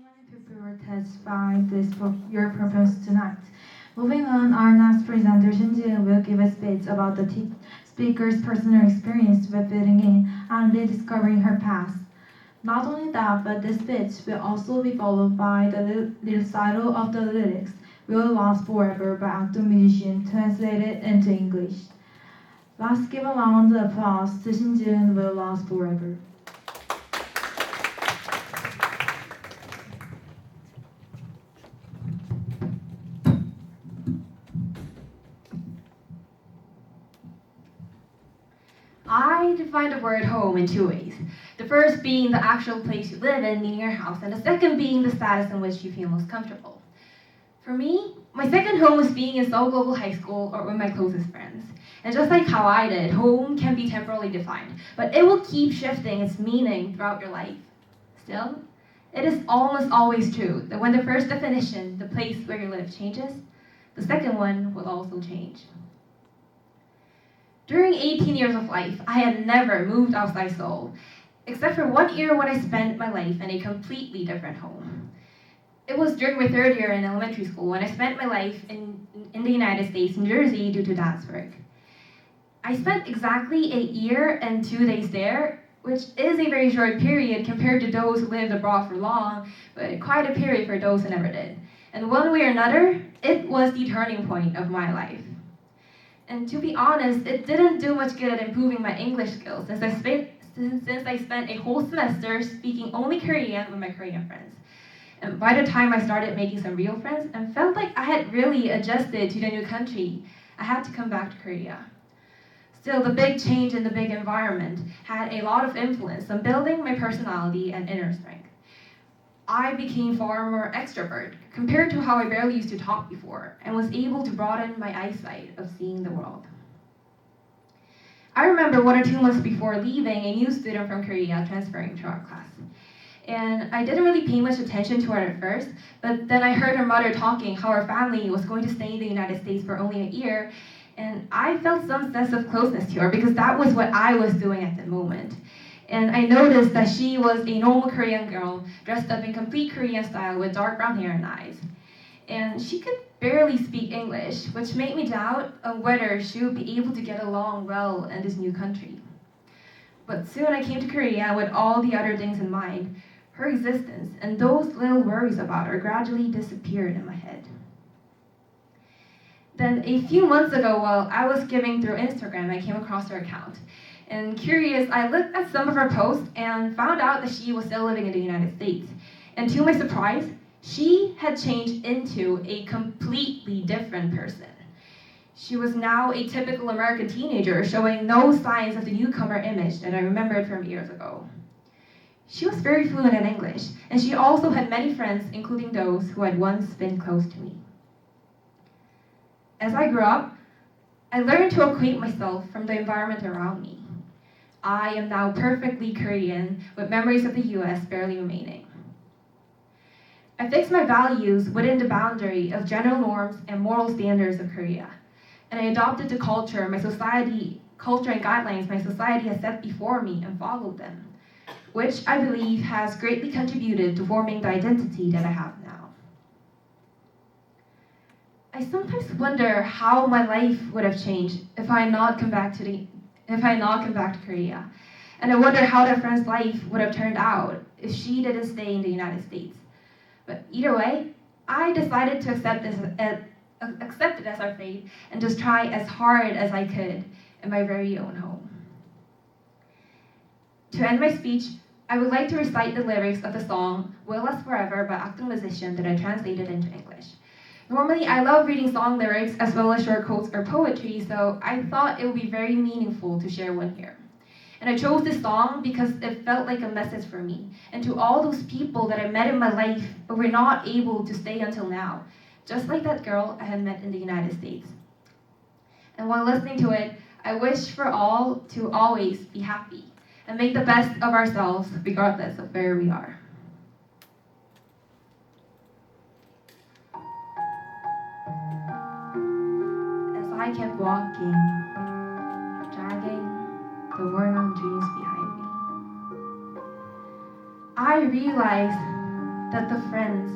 many people were touched by your purpose tonight. Moving on, our next presenter, Jieun will give a speech about the speaker's personal experience with fitting in and rediscovering her past. Not only that, but the speech will also be followed by the recital of the lyrics Will Last Forever by Akdong Musician translated into English. Let's give a round of applause to Jieun Will Last Forever. I define the word home in two ways. The first being the actual place you live in, meaning your house, and the second being the status in which you feel most comfortable. For me, my second home is being in Seoul Global High School or with my closest friends. And just like how I did, home can be temporarily defined, but it will keep shifting its meaning throughout your life. Still, it is almost always true that when the first definition, the place where you live, changes, the second one will also change. During 18 years of life, I had never moved outside Seoul, except for 1 year when I spent my life in a completely different home. It was during my third year in elementary school when I spent my life in the United States, New Jersey, due to dad's work. I spent exactly 1 year and 2 days there, which is a very short period compared to those who lived abroad for long, but quite a period for those who never did. And one way or another, it was the turning point of my life. And to be honest, it didn't do much good at improving my English skills since I spent a whole semester speaking only Korean with my Korean friends. And by the time I started making some real friends and felt like I had really adjusted to the new country, I had to come back to Korea. Still, the big change in the big environment had a lot of influence on building my personality and inner strength. I became far more extrovert compared to how I barely used to talk before and was able to broaden my eyesight of seeing the world. I remember 1 or 2 months before leaving, a new student from Korea transferring to our class. And I didn't really pay much attention to her at first, but then I heard her mother talking how her family was going to stay in the United States for only 1 year, and I felt some sense of closeness to her because that was what I was doing at the moment. And I noticed that she was a normal Korean girl dressed up in complete Korean style with dark brown hair and eyes. And she could barely speak English, which made me doubt on whether she would be able to get along well in this new country. But soon I came to Korea with all the other things in mind. Her existence and those little worries about her gradually disappeared in my head. Then a few months ago, while I was skimming through Instagram, I came across her account. And curious, I looked at some of her posts and found out that she was still living in the United States. And to my surprise, she had changed into a completely different person. She was now a typical American teenager, showing no signs of the newcomer image that I remembered from years ago. She was very fluent in English, and she also had many friends, including those who had once been close to me. As I grew up, I learned to acquaint myself from the environment around me. I am now perfectly Korean, with memories of the US barely remaining. I fixed my values within the boundary of general norms and moral standards of Korea, and I adopted the culture and guidelines my society has set before me and followed them, which I believe has greatly contributed to forming the identity that I have now. I sometimes wonder how my life would have changed if I had not come back to Korea. And I wonder how that friend's life would have turned out if she didn't stay in the United States. But either way, I decided to accept it as our fate and just try as hard as I could in my very own home. To end my speech, I would like to recite the lyrics of the song Will Last Forever by Akdong Musician that I translated into English. Normally, I love reading song lyrics as well as short quotes or poetry, so I thought it would be very meaningful to share one here. And I chose this song because it felt like a message for me and to all those people that I met in my life but were not able to stay until now, just like that girl I had met in the United States. And while listening to it, I wish for all to always be happy and make the best of ourselves regardless of where we are. I kept walking, dragging the worn-out dreams behind me. I realized that the friends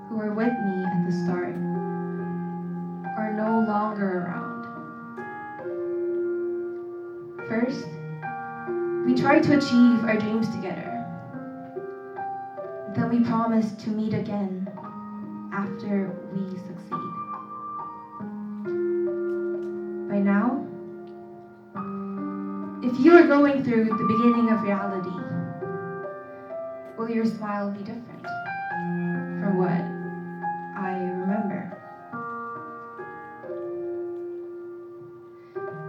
who were with me at the start are no longer around. First, we try to achieve our dreams together. Then we promise to meet again after we succeed. By now, if you are going through the beginning of reality, will your smile be different from what I remember?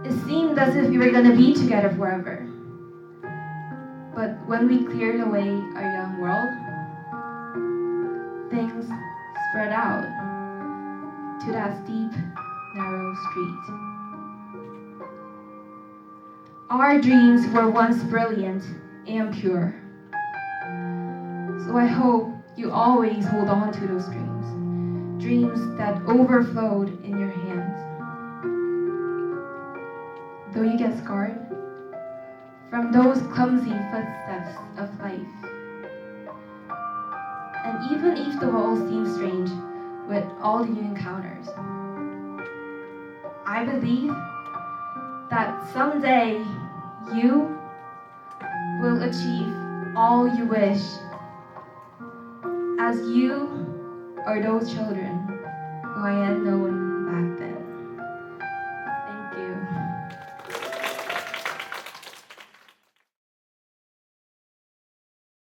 It seemed as if we were going to be together forever. But when we cleared away our young world, things spread out to that steep, narrow street. Our dreams were once brilliant and pure. So I hope you always hold on to those dreams, dreams that overflowed in your hands. Though you get scarred from those clumsy footsteps of life, and even if the world seems strange with all the new encounters, I believe that someday you will achieve all you wish, as you are those children who I had known back then.